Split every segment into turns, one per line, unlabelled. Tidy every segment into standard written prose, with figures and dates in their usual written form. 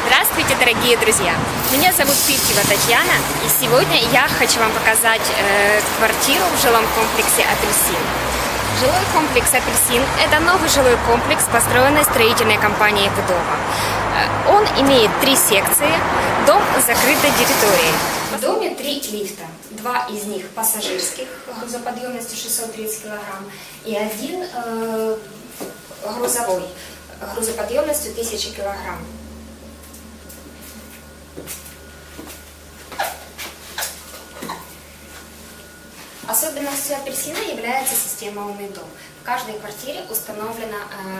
Здравствуйте, дорогие друзья! Меня зовут Пильтева Татьяна, и сегодня я хочу вам показать квартиру в жилом комплексе «Апельсин». Жилой комплекс «Апельсин» – это новый жилой комплекс, построенный строительной компанией «Будова». Он имеет 3 секции, дом с закрытой территорией. В доме 3 лифта, 2 из них пассажирских грузоподъемностью 630 кг и 1 грузовой грузоподъемностью 1000 кг. Особенностью «Апельсина» является система «Умный дом». В каждой квартире установлена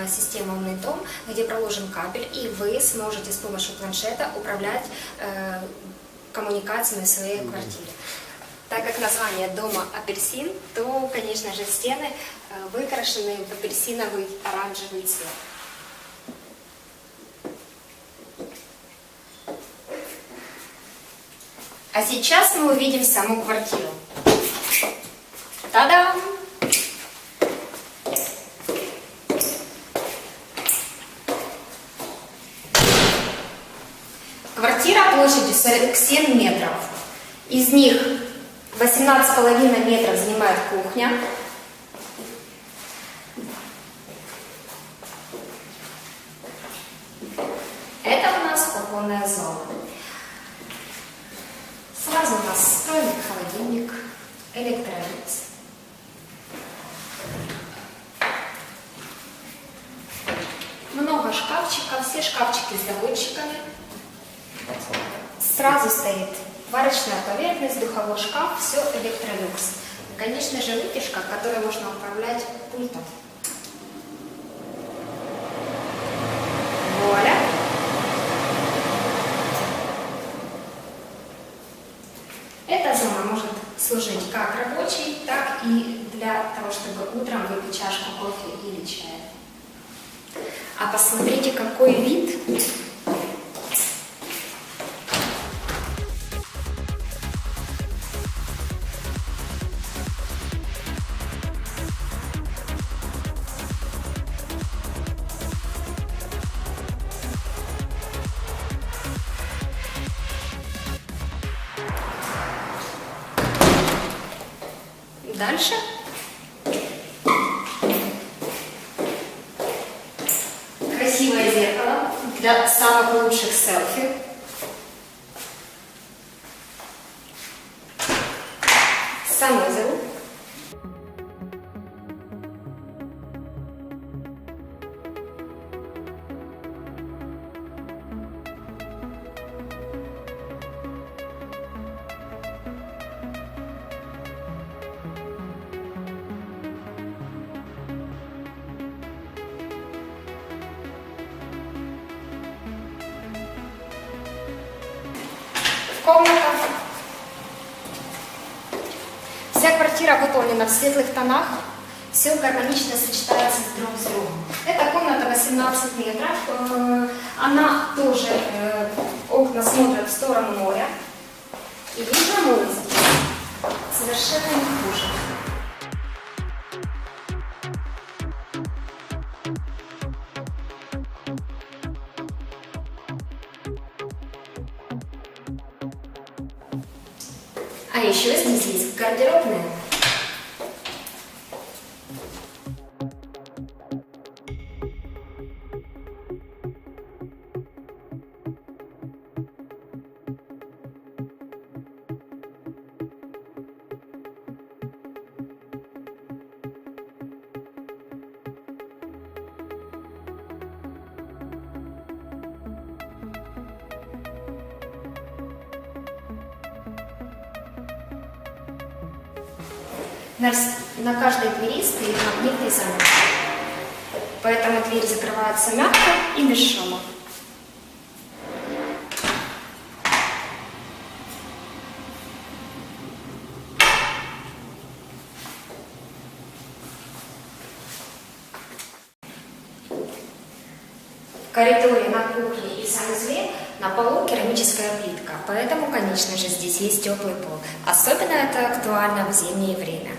система «Умный дом», где проложен кабель, и вы сможете с помощью планшета управлять коммуникациями в своей квартире. Так как название дома «Апельсин», то, конечно же, стены выкрашены в апельсиновый оранжевый цвет. А сейчас мы увидим саму квартиру. Та-дам! Квартира площадью 47 метров. Из них 18,5 метров занимает кухня. Это у нас кухонная зона. Сразу у нас встроенный холодильник, электролиз. Много шкафчиков, все шкафчики с доводчиками. Сразу стоит варочная поверхность, духовой шкаф, все электролюкс. Конечно же, вытяжка, которой можно управлять пультом. Вуаля! Эта зона может служить как рабочей, так и для того, чтобы утром выпить чашку кофе или чая. А посмотрите, какой вид! Дальше красивое зеркало для самых лучших селфи. Санузел. Комната. Вся квартира выполнена в светлых тонах, все гармонично сочетается друг с другом. Эта комната 18 метров, она тоже, окна смотрят в сторону моря, и видно море совершенно не хуже. А еще здесь есть гардеробная. На каждой двери стоит магнитный замок, поэтому дверь закрывается мягко и без шума. В коридоре, на кухне и в санузле на полу керамическая плитка, поэтому, конечно же, здесь есть теплый пол. Особенно это актуально в зимнее время.